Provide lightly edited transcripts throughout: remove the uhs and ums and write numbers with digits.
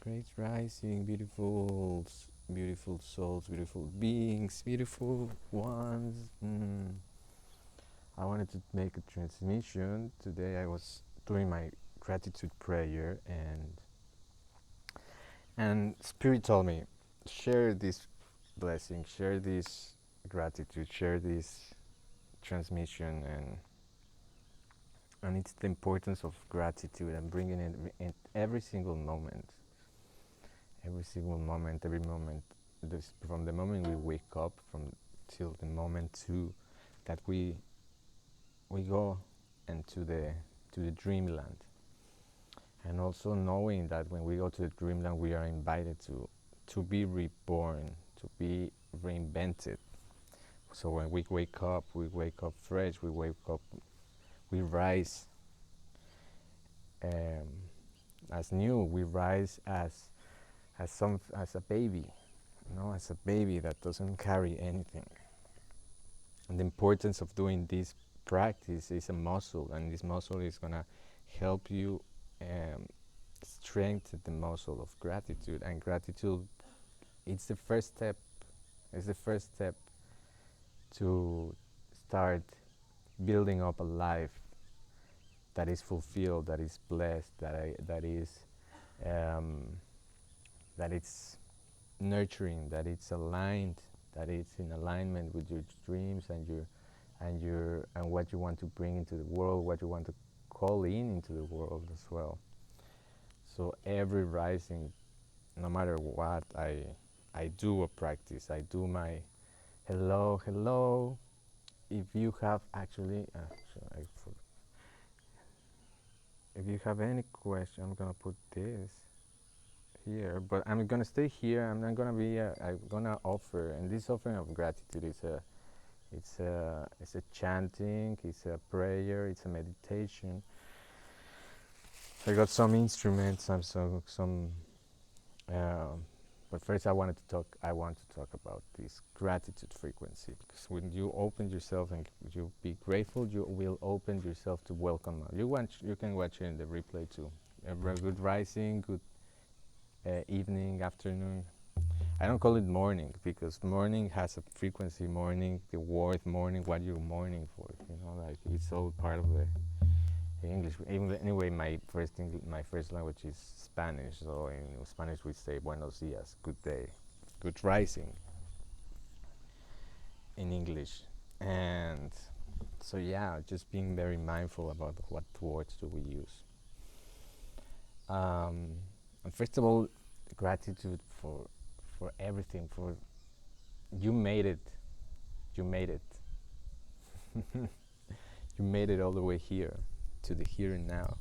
Great rising, beautiful souls, beautiful beings, beautiful ones. I wanted to make a transmission. Today I was doing my gratitude prayer and Spirit told me, share this blessing, share this gratitude, share this transmission and it's the importance of gratitude and bringing it in every single moment. Every single moment, every moment, from the moment we wake up, from till the moment to that we go into the dreamland, and also knowing that when we go to the dreamland, we are invited to be reborn, to be reinvented. So when we wake up fresh. We rise um, as new. We rise as a baby, as a baby that doesn't carry anything. And the importance of doing this practice is a muscle, and this muscle is gonna help you strengthen the muscle of gratitude. And gratitude, it's the first step. It's the first step to start building up a life that is fulfilled, that is blessed, um, that it's nurturing, that it's aligned, that it's in alignment with your dreams and what you want to bring into the world, what you want to call into the world as well. So every rising, no matter what, I do a practice. I do my hello. If you have if you have any question, I'm gonna put this here, but I'm gonna stay here. I'm not gonna be. I'm gonna offer, and this offering of gratitude is it's a chanting, it's a prayer, it's a meditation. I got some instruments, um, but first I want to talk about this gratitude frequency, because when you open yourself and you be grateful, you will open yourself to welcome. You can watch it in the replay too. A very good rising, good evening, afternoon. I don't call it morning, because morning has a frequency. Morning, the word morning, what you're mourning for. Like it's all part of the English. Anyway, my first language is Spanish. So in Spanish we say buenos dias, good day, good rising in English. And so yeah, just being very mindful about what words do we use. And first of all, gratitude for everything. For you made it. You made it. You made it all the way here, to the here and now.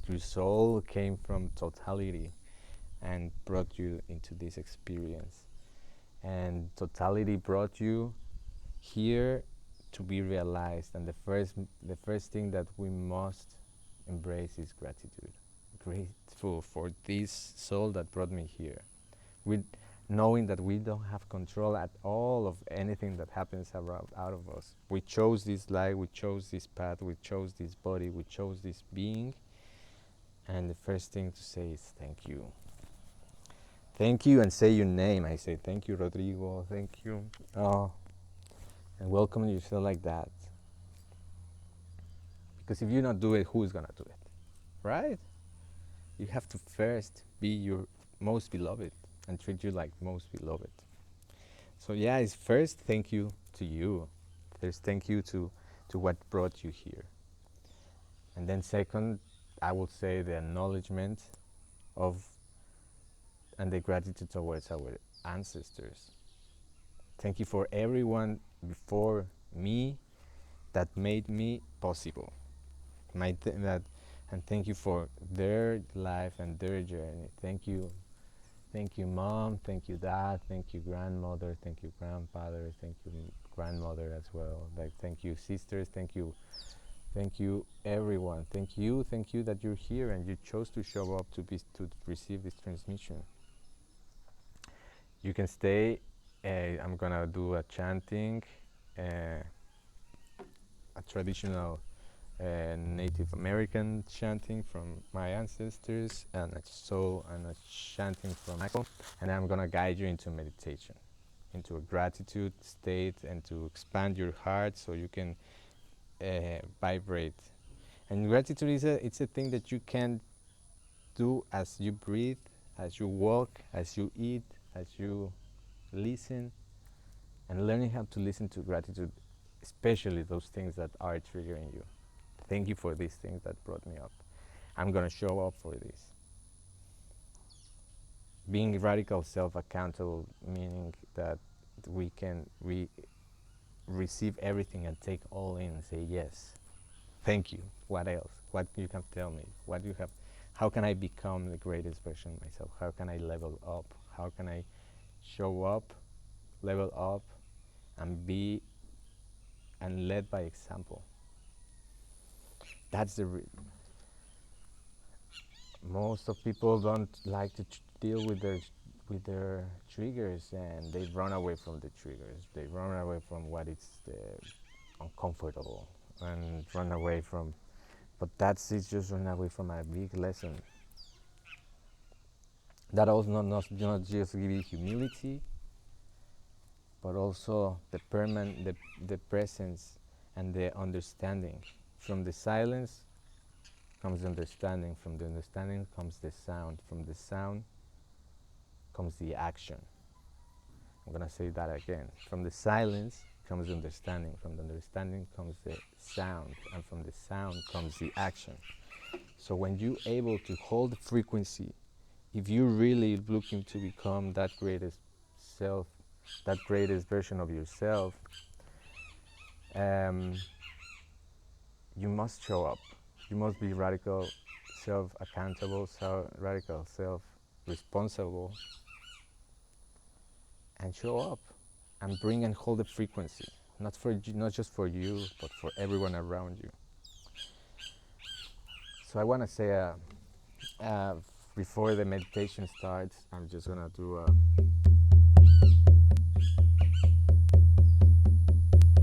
Your soul came from totality and brought you into this experience. And totality brought you here to be realized. And the first thing that we must embrace is gratitude. Grateful for this soul that brought me here. With knowing that we don't have control at all of anything that happens around out of us. We chose this life, we chose this path, we chose this body, we chose this being. And the first thing to say is thank you. Thank you, and say your name. I say thank you, Rodrigo. Thank you. Oh, and welcome yourself like that. Because if you not do it, who is gonna do it, right? You have to first be your most beloved and treat you like most beloved. So yeah, it's first thank you to you. First thank you to what brought you here. And then second, I would say the acknowledgement of and the gratitude towards our ancestors. Thank you for everyone before me that made me possible. And thank you for their life and their journey. Thank you, mom. Thank you, dad. Thank you, grandmother. Thank you, grandfather. Thank you, grandmother as well. Thank you, sisters. Thank you, everyone. Thank you that you're here and you chose to show up to receive this transmission. You can stay. I'm gonna do a chanting, a traditional Native American chanting from my ancestors, and a soul and a chanting from Michael. And I'm gonna guide you into meditation, into a gratitude state, and to expand your heart so you can vibrate. And gratitude is it's a thing that you can do as you breathe, as you walk, as you eat, as you listen, and learning how to listen to gratitude, especially those things that are triggering you. Thank you for these things that brought me up. I'm gonna show up for this. Being radical self-accountable, meaning that we receive everything and take all in and say yes. Thank you. What else? What you can tell me? What you have? How can I become the greatest version of myself? How can I level up? How can I show up, level up, and be and led by example? That's the most of people don't like to deal with their triggers, and they run away from the triggers. They run away from what is uncomfortable, and run away from. But that's it's just run away from a big lesson. That also not just give you humility, but also the presence and the understanding. From the silence comes the understanding. From the understanding comes the sound. From the sound comes the action. I'm gonna say that again. From the silence comes the understanding. From the understanding comes the sound, and from the sound comes the action. So when you're able to hold the frequency, if you're really looking to become that greatest self, that greatest version of yourself, you must show up. You must be radical self-accountable, radical self-responsible, and show up and bring and hold the frequency, not just for you, but for everyone around you. So I want to say, before the meditation starts, I'm just gonna do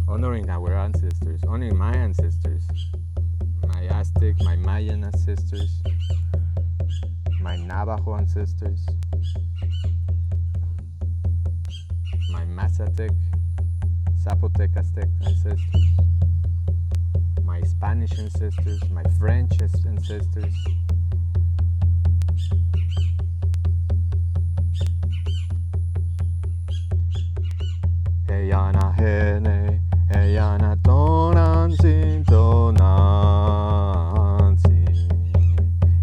honoring our ancestors, honoring my ancestors, my Aztec, my Mayan ancestors, my Navajo ancestors, my Mazatec, Zapotec, Aztec ancestors, my Spanish ancestors, my French ancestors, Eyana hene, Eyana tonan sin tonan sin,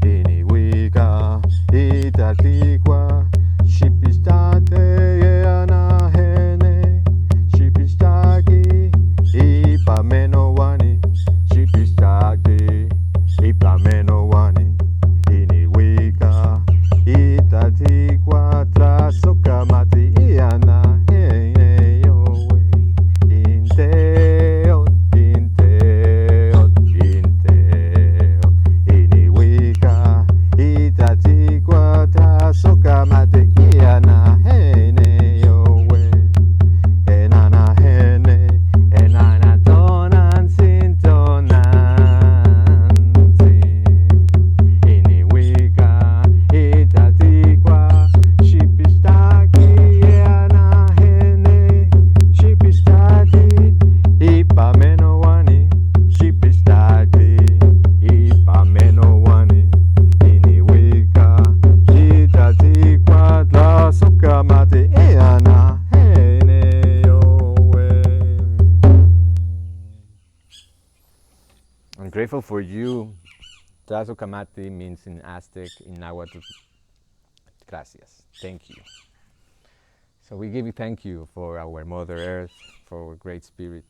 Iniwika, Itatigua, Shipistate, Eyana hene, Shipistaki, Ipameno wani, Shipistaki, Ipameno wani, Iniwika, Itatigua, Trasokamati, Iana hene. I'm grateful for you. Tlazokamati means in Aztec, in Nahuatl, gracias, thank you. So we give you thank you for our Mother Earth, for our Great Spirit,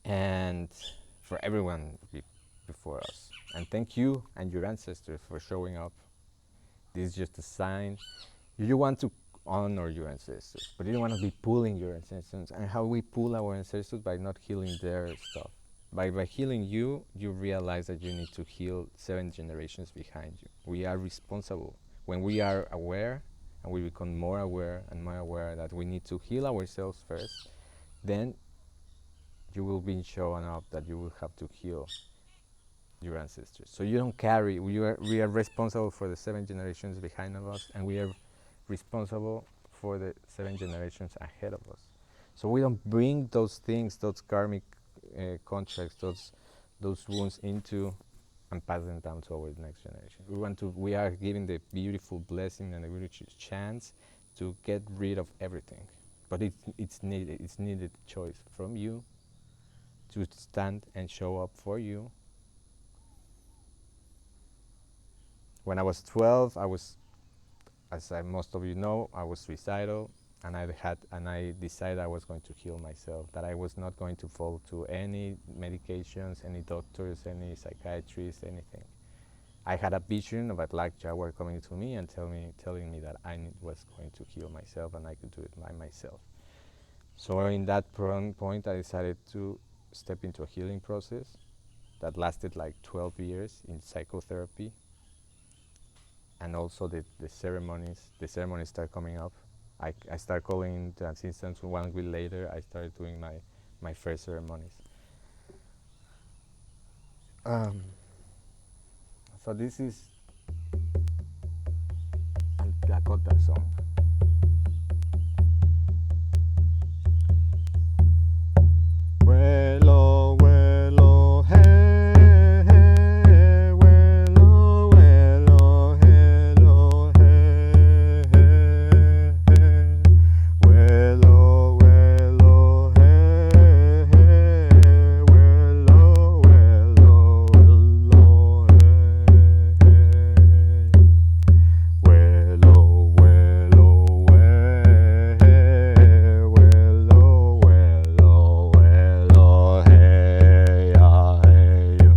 and for everyone before us. And thank you and your ancestors for showing up. This is just a sign. You want to honor your ancestors, but you don't want to be pulling your ancestors. And how we pull our ancestors? By not healing their stuff. By healing you, you realize that you need to heal 7 generations behind you. We are responsible. When we are aware, and we become more aware and more aware that we need to heal ourselves first, then you will be showing up that you will have to heal your ancestors. So you don't carry. We are responsible for the 7 generations behind of us, and we are responsible for the 7 generations ahead of us. So we don't bring those things, those karmic contracts, those wounds into and pass them down to our next generation. We are giving the beautiful blessing and the beautiful chance to get rid of everything. But it's needed choice from you to stand and show up for you. When I was 12, as most of you know, I was suicidal, and I decided I was going to heal myself, that I was not going to fall to any medications, any doctors, any psychiatrists, anything. I had a vision of a black jaguar coming to me and telling me that I was going to heal myself and I could do it by myself. So in that point, I decided to step into a healing process that lasted like 12 years in psychotherapy. And also the ceremonies start coming up. I start calling the assistants. 1 week later, I started doing my first ceremonies. So this is a Lakota song. Vuelo, vuelo, hey, hey, vuelo, vuelo, hello, hey, hey, hey. Vuelo, vuelo, hey, hey, vuelo, vuelo, vuelo, hey, hey. Vuelo, vuelo, hey, hey, vuelo, vuelo, vuelo, hey, ah, hey, yo.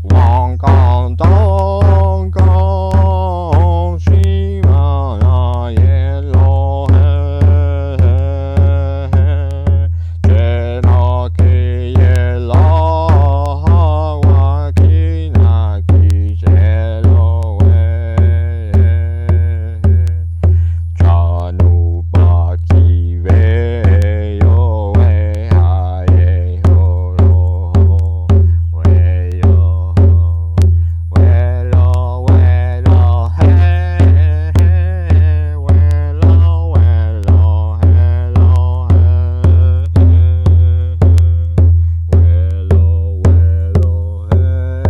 Wong kong dong kong, shima na yen lo, hey, hey, hey. Jena ki ye la, wa ki na ki je lo, hey, hey, hey. Chanu ba ki ve yo, hey, ha, ye, ho, ro, ho, we, yo, ho. Vuelo, vuelo, hey, hey, vuelo, vuelo, hello, hey, hey, hey. Vuelo, vuelo, hey,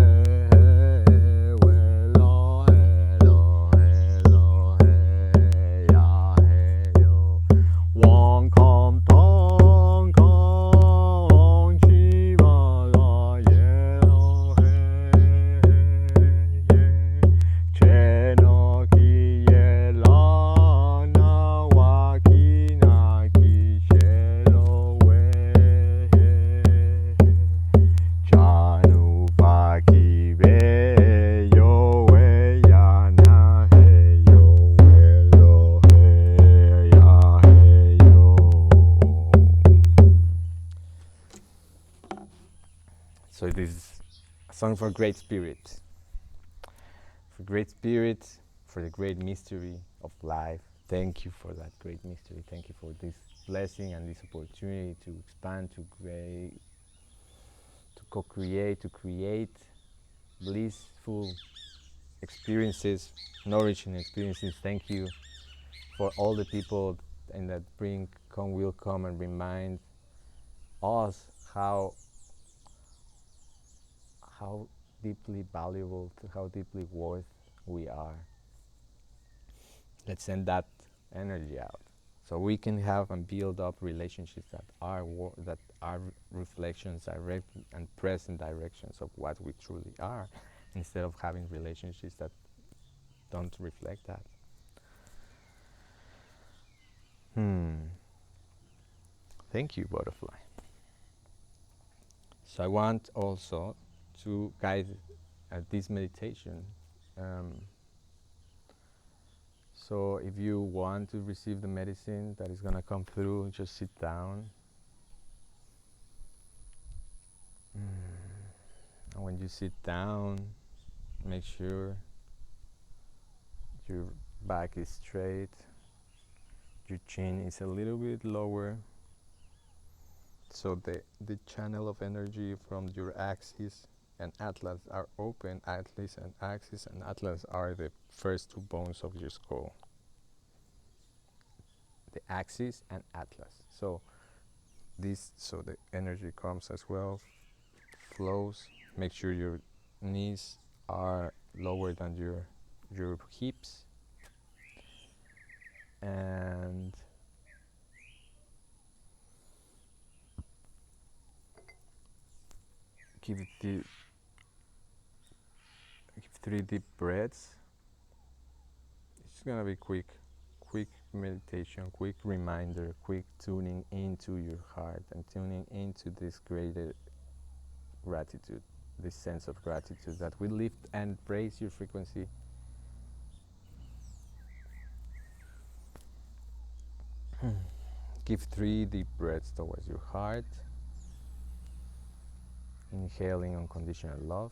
hey, vuelo, hello, hello, hey, ya, hey, yo. Wong kong tong kong, chi ma la, yeah, oh, hey, hey, yeah. Che no ki ye la, na wa ki na ki she lo, we, hey, hey. Chanu pa ki ve yo, we, ya, na, hey, yo, we, lo, hey, ya, hey, yo. So this is a song for great spirit. For great spirit, for the great mystery of life. Thank you for that great mystery. Thank you for this blessing and this opportunity to expand, to create, to co-create, to create blissful experiences, nourishing experiences. Thank you for all the people and that will come and remind us how deeply valuable, how deeply worth we are. Let's send that energy out, so we can have and build up relationships that are reflections, direct and present directions of what we truly are, instead of having relationships that don't reflect that. Thank you, butterfly. So I want also to guide this meditation. So if you want to receive the medicine that is going to come through, just sit down. And when you sit down, make sure your back is straight, your chin is a little bit lower, So the channel of energy from your axis and atlas are open. Atlas and axis and atlas are the first two bones of your skull. The axis and atlas. So the energy comes as well, flows. Make sure your knees are lower than your hips, and give the give 3 deep breaths. It's gonna be quick meditation, quick reminder, quick tuning into your heart and tuning into this greater gratitude, this sense of gratitude that we lift and raise your frequency. Give 3 deep breaths towards your heart, inhaling unconditional love.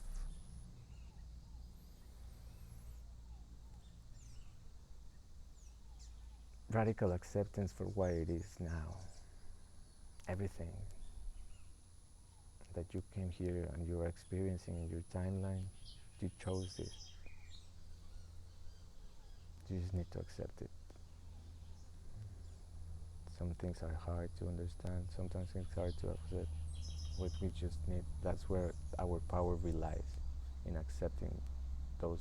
Radical acceptance for what it is now. Everything that you came here and you are experiencing in your timeline, you chose this. You just need to accept it. Some things are hard to understand, sometimes it's hard to accept. What we just need, that's where our power relies, in accepting those.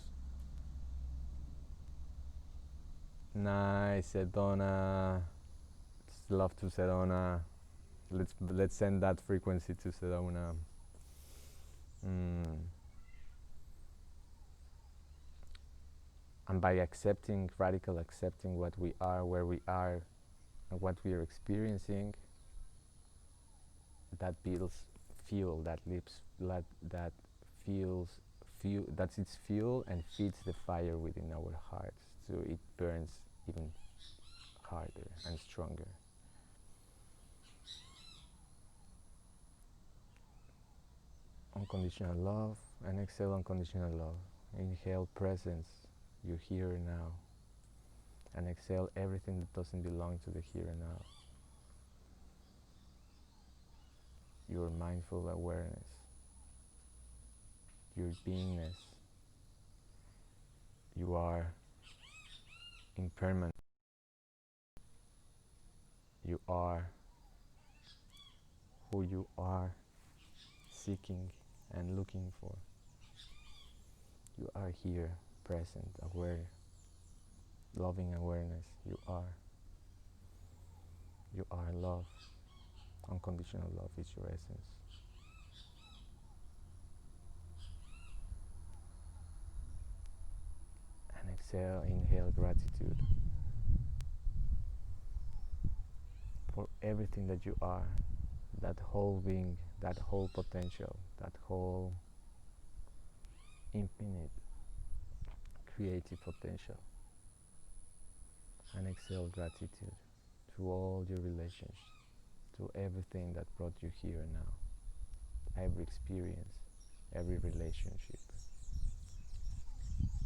Nice, Sedona. Love to Sedona. Let's send that frequency to Sedona. And by accepting, radical accepting what we are, where we are, and what we are experiencing, that builds fuel, that that's its fuel and feeds the fire within our hearts, so it burns even harder and stronger. Unconditional love, and exhale unconditional love. Inhale presence, you're here now, and exhale everything that doesn't belong to the here and now. Your mindful awareness, your beingness. You are impermanent. You are who you are seeking and looking for. You are here, present, aware, loving awareness. You are love. Unconditional love is your essence. And exhale, inhale gratitude for everything that you are, that whole being, that whole potential, that whole infinite creative potential. And exhale gratitude to all your relationships, to everything that brought you here and now, every experience, every relationship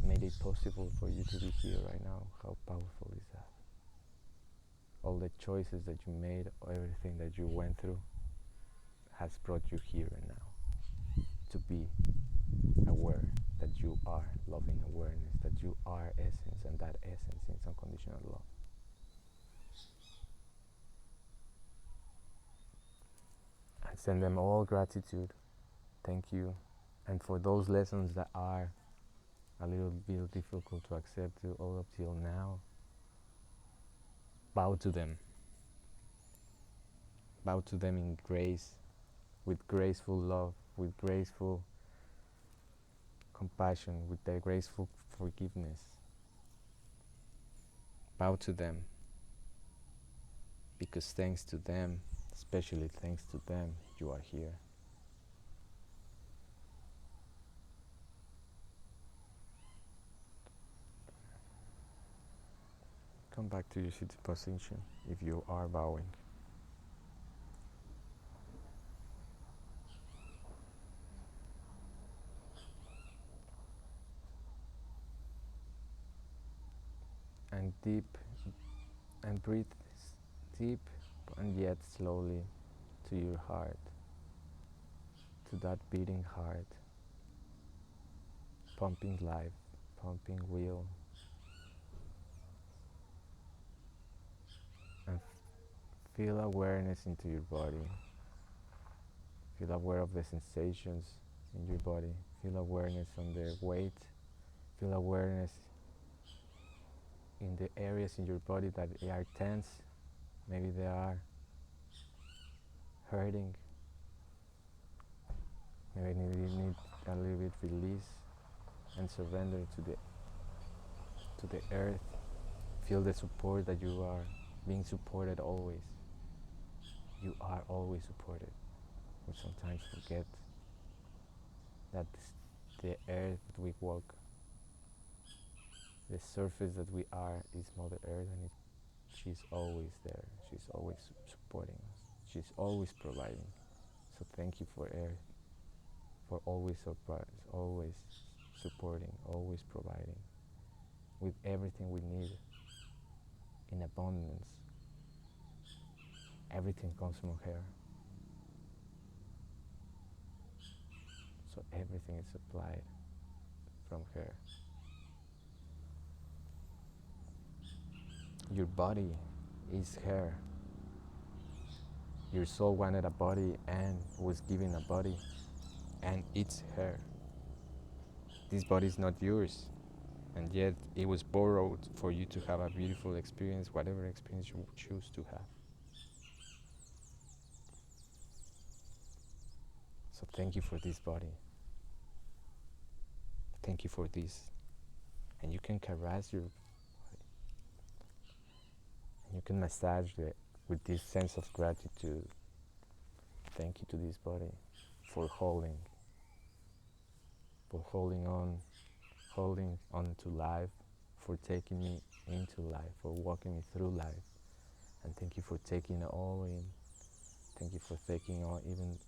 made it possible for you to be here right now. How powerful is that? All the choices that you made, everything that you went through has brought you here and now, to be aware that you are loving awareness, that you are essence, and that essence is unconditional love. And send them all gratitude. Thank you. And for those lessons that are a little bit difficult to accept all up till now, bow to them. Bow to them in grace, with graceful love, with graceful compassion, with their graceful forgiveness. Bow to them, because thanks to them, especially thanks to them, you are here. Come back to your seated position if you are bowing. And deep, and breathe deep and yet slowly to your heart, to that beating heart, pumping life, pumping will, and feel awareness into your body. Feel aware of the sensations in your body. Feel awareness on the weight. Feel awareness in the areas in your body that are tense. Maybe they are hurting. Maybe you need a little bit release and surrender to the earth. Feel the support that you are being supported always. You are always supported. We sometimes forget that the earth that we walk, the surface that we are, is Mother Earth, and she's always there. She's always supporting us. She's always providing. So thank you for Earth, for always always supporting, always providing, with everything we need in abundance. Everything comes from her. So everything is supplied from her. Your body is her. Your soul wanted a body and was given a body, and it's her. This body is not yours, and yet it was borrowed for you to have a beautiful experience, whatever experience you choose to have. So thank you for this body. Thank you for this. And you can caress your body, and you can massage it with this sense of gratitude. Thank you to this body for holding on to life, for taking me into life, for walking me through life. And thank you for taking it all in. Thank you for taking on even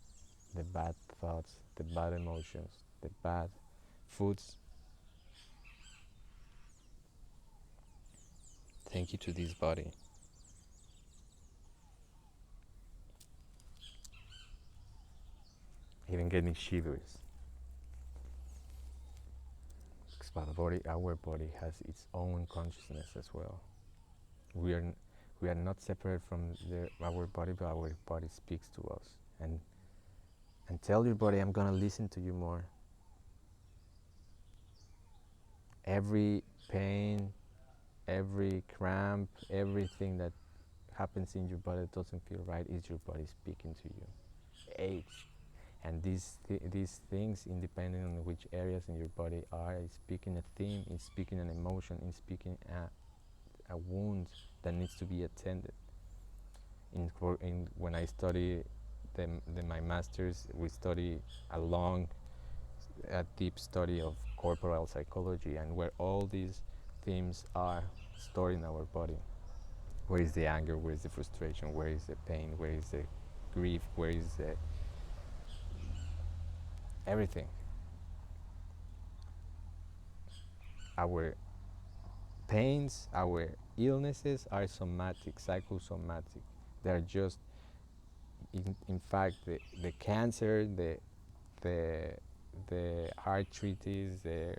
the bad thoughts, the bad emotions, the bad foods. Thank you to this body. Even getting shivers. Because our body has its own consciousness as well. We are not separate from our body, but our body speaks to us. And tell your body, I'm gonna listen to you more. Every pain, every cramp, everything that happens in your body that doesn't feel right is your body speaking to you. Age. And these things, independent on which areas in your body are, is speaking a theme, is speaking an emotion, is speaking a wound that needs to be attended. When I study my master's, we study a deep study of corporal psychology, and where all these themes are stored in our body. Where is the anger? Where is the frustration? Where is the pain? Where is the grief? Where is the everything? Our pains, our illnesses are somatic, psychosomatic. They're just, in fact, the cancer, the arthritis, the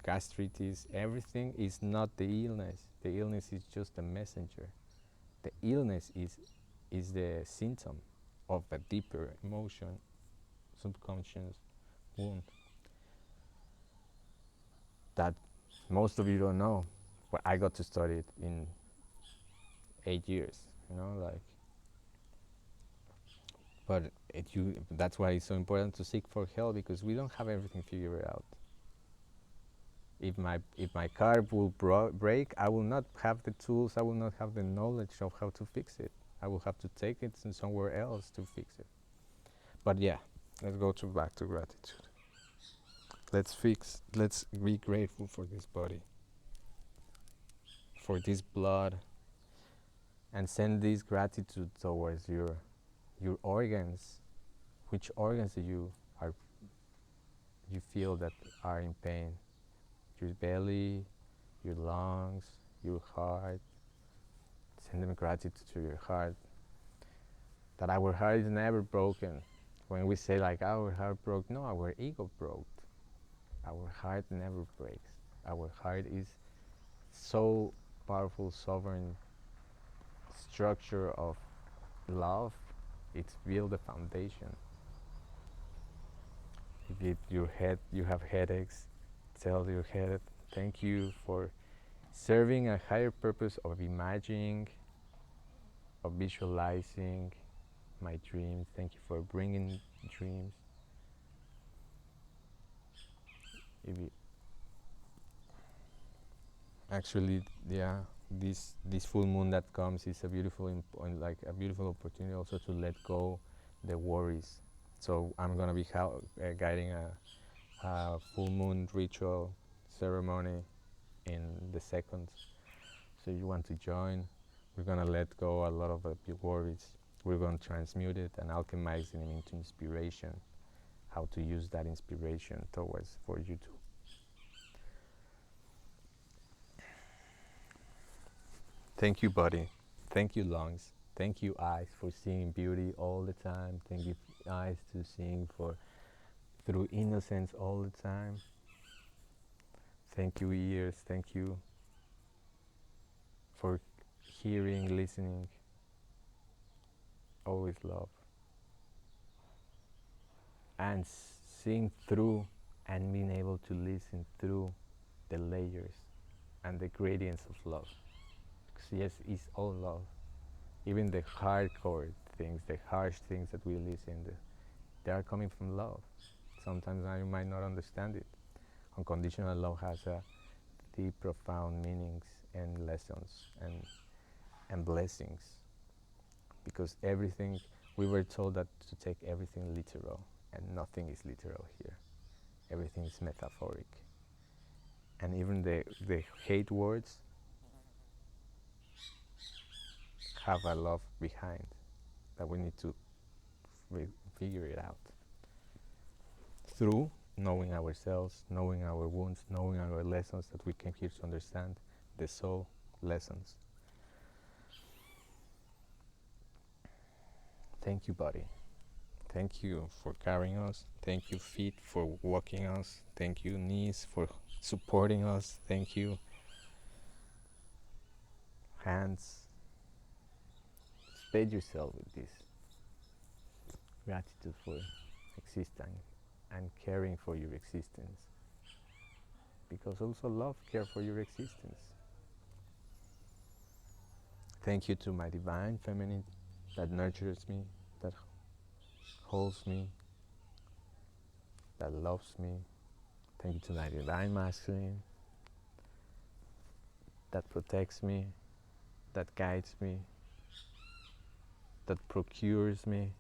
gastritis, everything is not the illness. The illness is just a messenger. The illness is the symptom of a deeper emotion, subconscious wound that most of you don't know. But I got to study it in 8 years, but that's why it's so important to seek for help, because we don't have everything figured out. If my car will break, I will not have the tools, I will not have the knowledge of how to fix it. I will have to take it somewhere else to fix it. But yeah, let's go back to gratitude. Let's be grateful for this body, for this blood, and send this gratitude towards your organs. Which organs do you feel that are in pain? Your belly, your lungs, your heart. Send them gratitude to your heart. that our heart is never broken. When we say like our heart broke, no, our ego broke. Our heart never breaks. Our heart is so powerful, sovereign structure of love. It's built a foundation. If your head, you have headaches, tell your head, thank you for serving a higher purpose of imagining, of visualizing my dreams. Thank you for bringing dreams. If you actually, yeah, this full moon that comes is a beautiful like a beautiful opportunity also to let go the worries. So I'm gonna be guiding a full moon ritual ceremony in the seconds. So you want to join? We're gonna let go a lot of worries. We're gonna transmute it and alchemize it into inspiration. How to use that inspiration towards for you to. Thank you, body. Thank you, lungs. Thank you, eyes, for seeing beauty all the time. Thank you, eyes, to seeing for through innocence all the time. Thank you, ears. Thank you for hearing, listening. Always love. And seeing through and being able to listen through the layers and the gradients of love. Because yes, it's all love. Even the hardcore things, the harsh things that we listen to, they are coming from love. Sometimes I might not understand it. Unconditional love has a deep, profound meanings and lessons and blessings. Because everything, we were told that to take everything literal, and nothing is literal here. Everything is metaphoric. And even the hate words have a love behind that we need to figure it out through knowing ourselves, knowing our wounds, knowing our lessons that we came here to understand, the soul lessons. Thank you, body. Thank you for carrying us. Thank you, feet, for walking us. Thank you, knees, for supporting us. Thank you, hands. Spread yourself with this gratitude for existing and caring for your existence. Because also love care for your existence. Thank you to my divine feminine that nurtures me, that holds me, that loves me. Thank you to my divine masculine that protects me, that guides me, that procures me.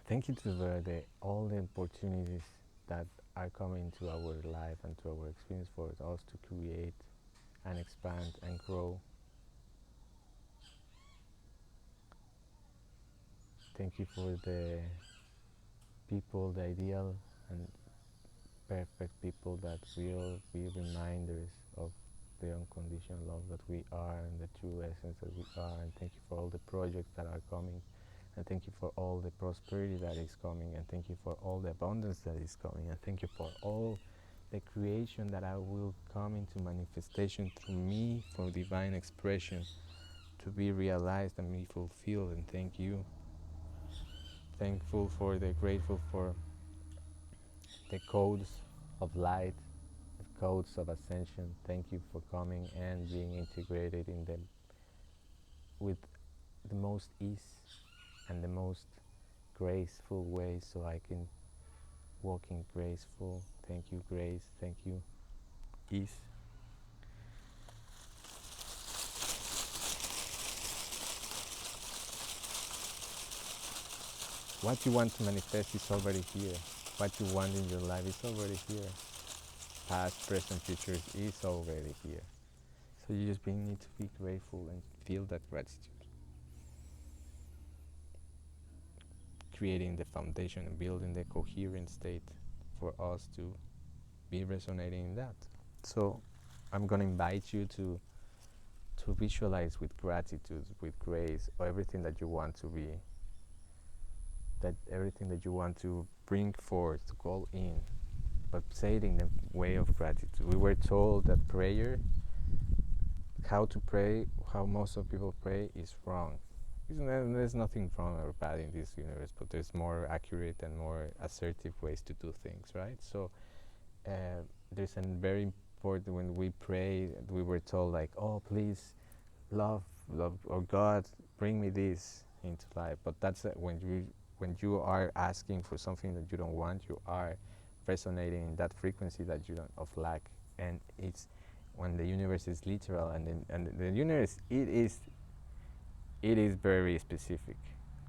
Thank you to all the opportunities that are coming to our life and to our experience for us to create and expand and grow. Thank you for the people, the ideal and perfect people that will be reminders of the unconditional love that we are and the true essence that we are. And thank you for all the projects that are coming, and thank you for all the prosperity that is coming, and thank you for all the abundance that is coming, and thank you for all the creation that I will come into manifestation through me for divine expression to be realized and be fulfilled. And thank you. Grateful for the codes of light, the codes of ascension. Thank you for coming and being integrated in them with the most ease and the most graceful way, so I can walk in graceful. Thank you, grace. Thank you, ease. What you want to manifest is already here. What you want in your life is already here. Past, present, future is already here. So you just need to be grateful and feel that gratitude. Creating the foundation and building the coherent state for us to be resonating in that. So I'm gonna invite you to visualize with gratitude, with grace, or everything that you want to be, that everything that you want to bring forth, to call in, but say it in the way of gratitude. We were told that prayer, how to pray, how most of people pray, is wrong. There's nothing wrong or bad in this universe, but there's more accurate and more assertive ways to do things, right? So there's a very important, when we pray, we were told like, oh, please, love, or God, bring me this into life. But that's when you are asking for something that you don't want, you are resonating in that frequency that you don't, of lack. And it's when the universe is literal, and the universe, it is very specific.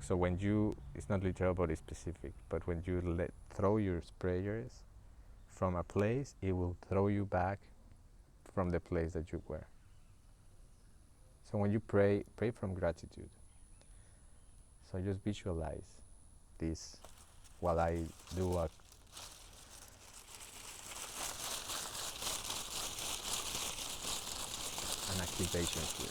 So when you, it's not literal but it's specific, but when you throw your prayers from a place, it will throw you back from the place that you were. So when you pray from gratitude. So just visualize this while I do an activation here.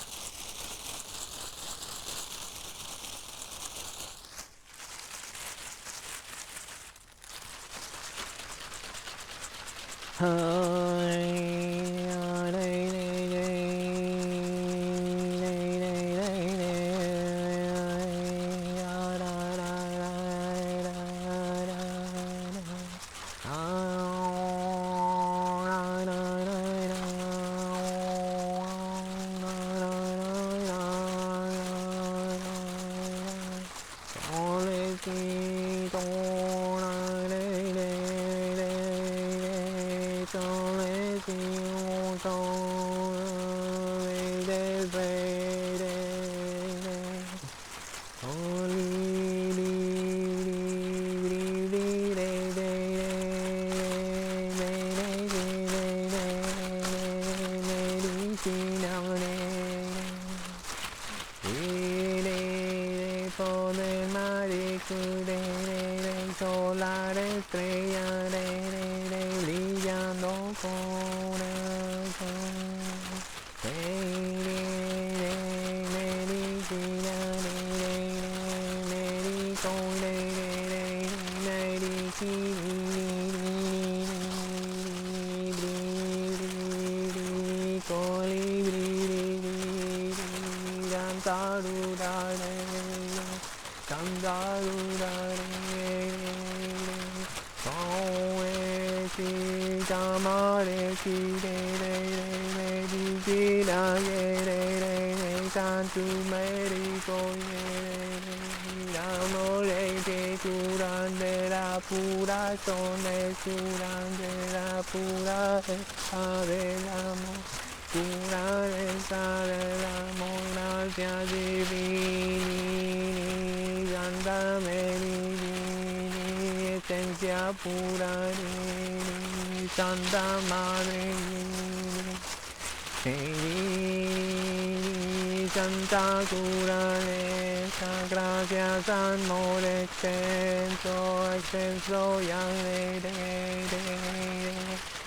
Santa Curalesa, gracias amor extenso, extenso y alegre,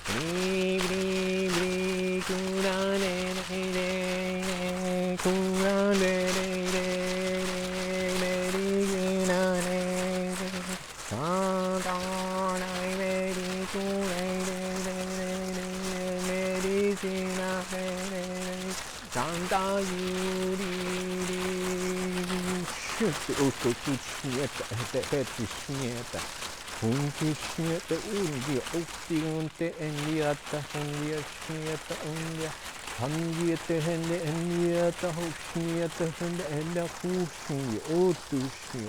bri, bri, curale, curale, medicinale, Santa medicinale, Santa Utuśnieta, Untuśnieta, Undia, Optiunte, Endiata, Undia, Śnieta, Undia, Handiete, Hende, Endiata, Hośnieta, Hende, Enda, Huśni, Utuśni,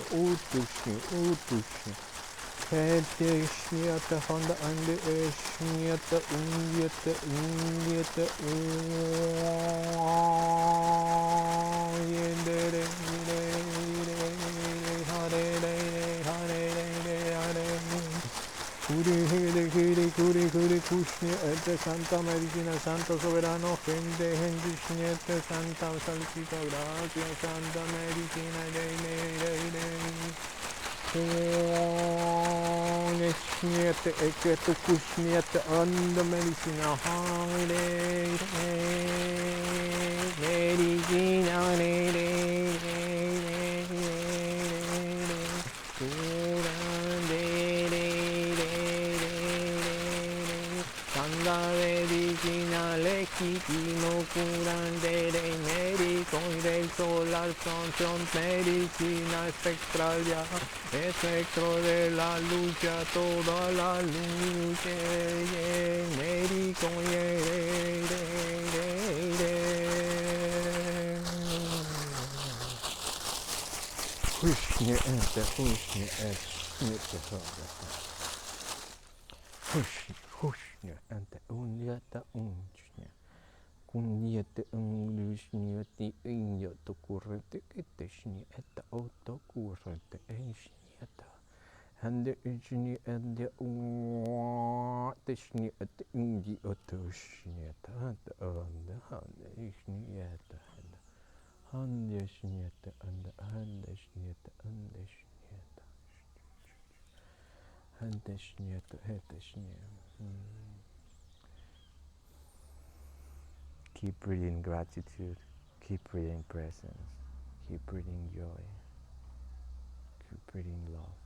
Hete, Śnieta, Handa, Ande, Śnieta, Undieta, Yendere, Curi, Kushni, Ete, Santa Medicina, Santo Soberano, Gente, Shniete, Santa Salsita, Gracia, Santa Medicina, kushniete eketu kushniete anda medicina hare medicina no curante de médico y del solar son medicina espectral ya espectro de la lucha toda la lucha médico Kunyata unglushnyati inyata kurate kitashnyata auto kurate enshnyata hande ishni ande tashnyata indi otoshnyata handa handa ishnyata handa shnyata handa shnyata handa shnyata handa shnyata. Keep breathing gratitude, keep breathing presence, keep breathing joy, keep breathing love.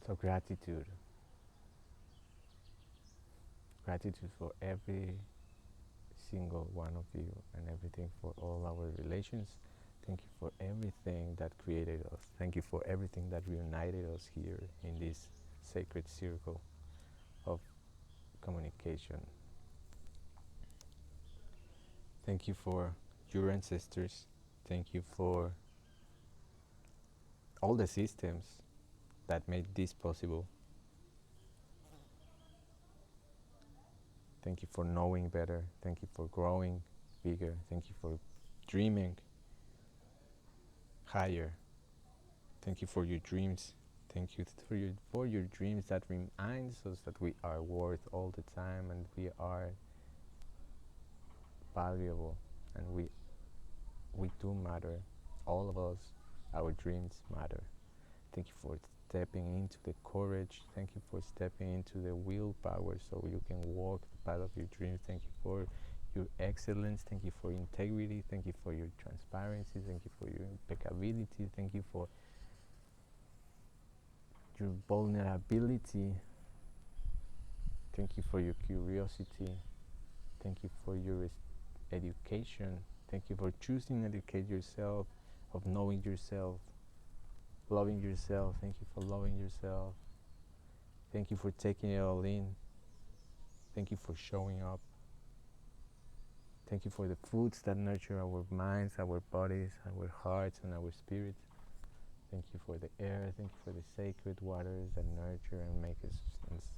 So gratitude for every single one of you and everything for all our relations. Thank you for everything that created us. Thank you for everything that reunited us here in this sacred circle of communication. Thank you for your ancestors. Thank you for all the systems that made this possible. Thank you for knowing better. Thank you for growing bigger. Thank you for dreaming higher. Thank you for your dreams. Thank you for your dreams that reminds us that we are worth all the time and we are valuable and we do matter. All of us, our dreams matter. Thank you for stepping into the courage. Thank you for stepping into the willpower so you can walk the path of your dreams. Thank you for your excellence. Thank you for your integrity. Thank you for your transparency. Thank you for your impeccability. Thank you for your vulnerability. Thank you for your curiosity. Thank you for your education. Thank you for choosing to educate yourself, of knowing yourself, loving yourself. Thank you for loving yourself. Thank you for taking it all in. Thank you for showing up. Thank you for the foods that nurture our minds, our bodies, our hearts, and our spirits. Thank you for the air. Thank you for the sacred waters that nurture and make us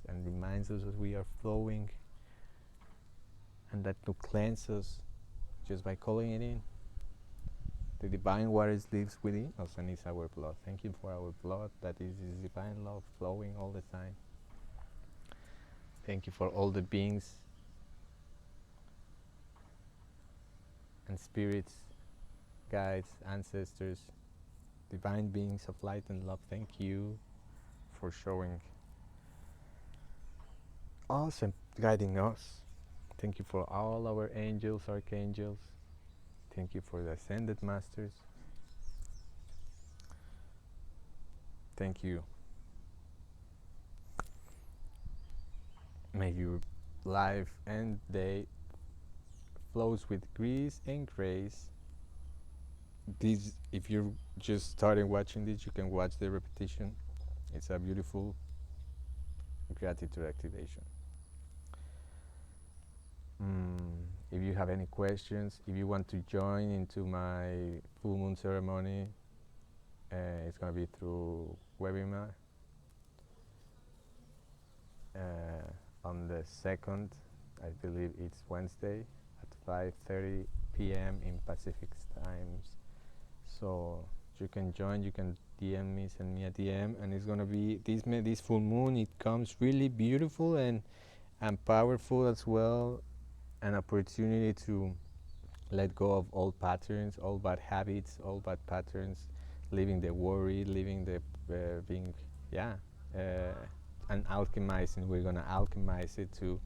and reminds us that we are flowing, and that to cleanse us just by calling it in. The divine waters lives within us and is our blood. Thank you for our blood that is divine love flowing all the time. Thank you for all the beings and spirits, guides, ancestors, divine beings of light and love. Thank you for showing us and guiding us. Thank you for all our angels, archangels. Thank you for the ascended masters. Thank you. May your life and day flows with grace and grace. This, if you're just starting watching this, you can watch the repetition. It's a beautiful gratitude activation. If you have any questions, if you want to join into my full moon ceremony, it's going to be through webinar on the 2nd, I believe it's Wednesday at 5:30 p.m. in Pacific times. So you can join, you can DM me, send me a DM, and it's going to be this full moon. It comes really beautiful and powerful as well. An opportunity to let go of old patterns, old bad habits, old bad patterns, leaving the worry, leaving the being, and alchemizing. We're gonna alchemize it to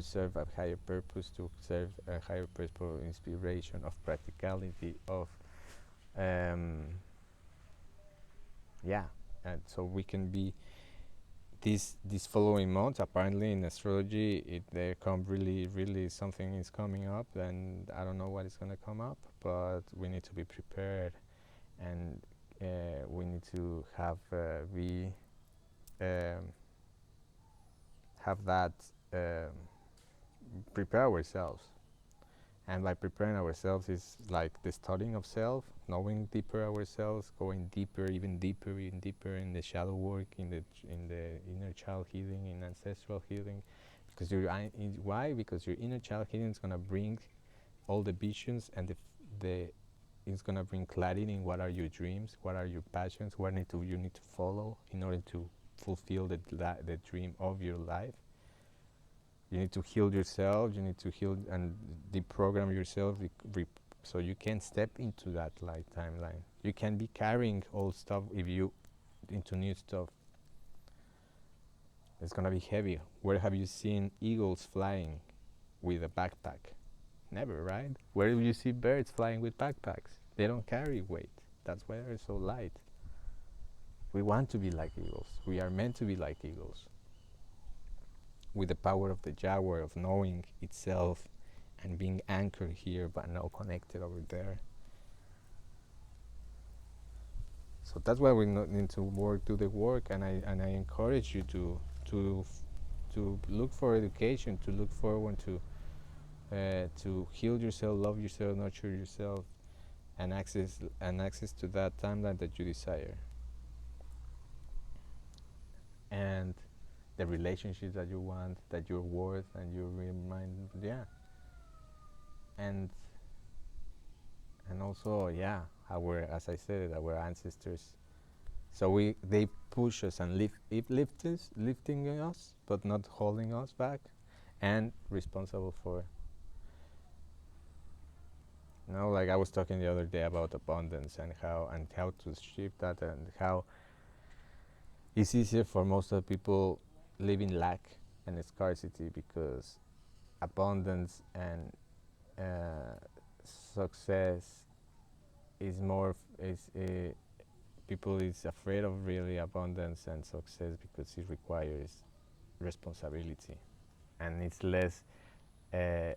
serve a higher purpose, to serve a higher purpose of inspiration, of practicality, of and so we can be this following month. Apparently in astrology there come really something is coming up, and I don't know what is going to come up, but we need to be prepared, and we need to have that prepare ourselves. And by preparing ourselves is like the studying of self, knowing deeper ourselves, going deeper, even deeper in the shadow work, in the inner child healing, in ancestral healing. Because why? Because your inner child healing is gonna bring all the visions, and it's gonna bring clarity in what are your dreams, what are your passions, what you need to follow in order to fulfill the dream of your life. You need to heal yourself. You need to heal and deprogram yourself, so you can step into that light timeline. You can be carrying old stuff if you into new stuff. It's gonna be heavy. Where have you seen eagles flying with a backpack? Never, right? Where do you see birds flying with backpacks? They don't carry weight. That's why they're so light. We want to be like eagles. We are meant to be like eagles, with the power of the jaguar, of knowing itself and being anchored here but now connected over there. So that's why we need to do the work, and I encourage you to look for education, to look forward to heal yourself, love yourself, nurture yourself, and access to that timeline that you desire, and the relationships that you want, that you're worth, and you remind, and also, as I said, our ancestors So they push us and lifting us, but not holding us back, and responsible for. Like I was talking the other day about abundance and how to shift that, and how it's easier for most of the people live in lack and scarcity, because abundance and success is more people is afraid of really abundance and success because it requires responsibility, and it's less uh,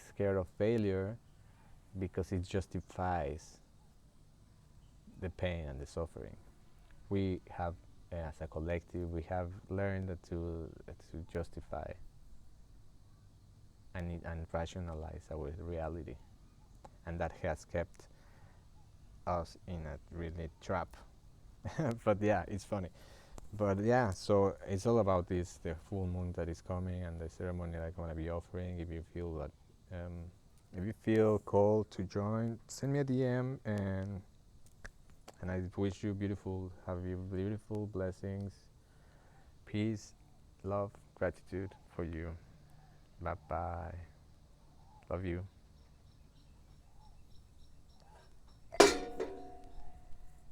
scared of failure because it justifies the pain and the suffering. We have, as a collective, we have learned to justify and rationalize our reality, and that has kept us in a really trap. But yeah, it's funny. But yeah, so it's all about this, the full moon that is coming, and the ceremony that I'm gonna be offering. If you feel that, if you feel called to join, send me a DM, and I wish you have you beautiful blessings, peace, love, gratitude for you. Bye bye. Love you.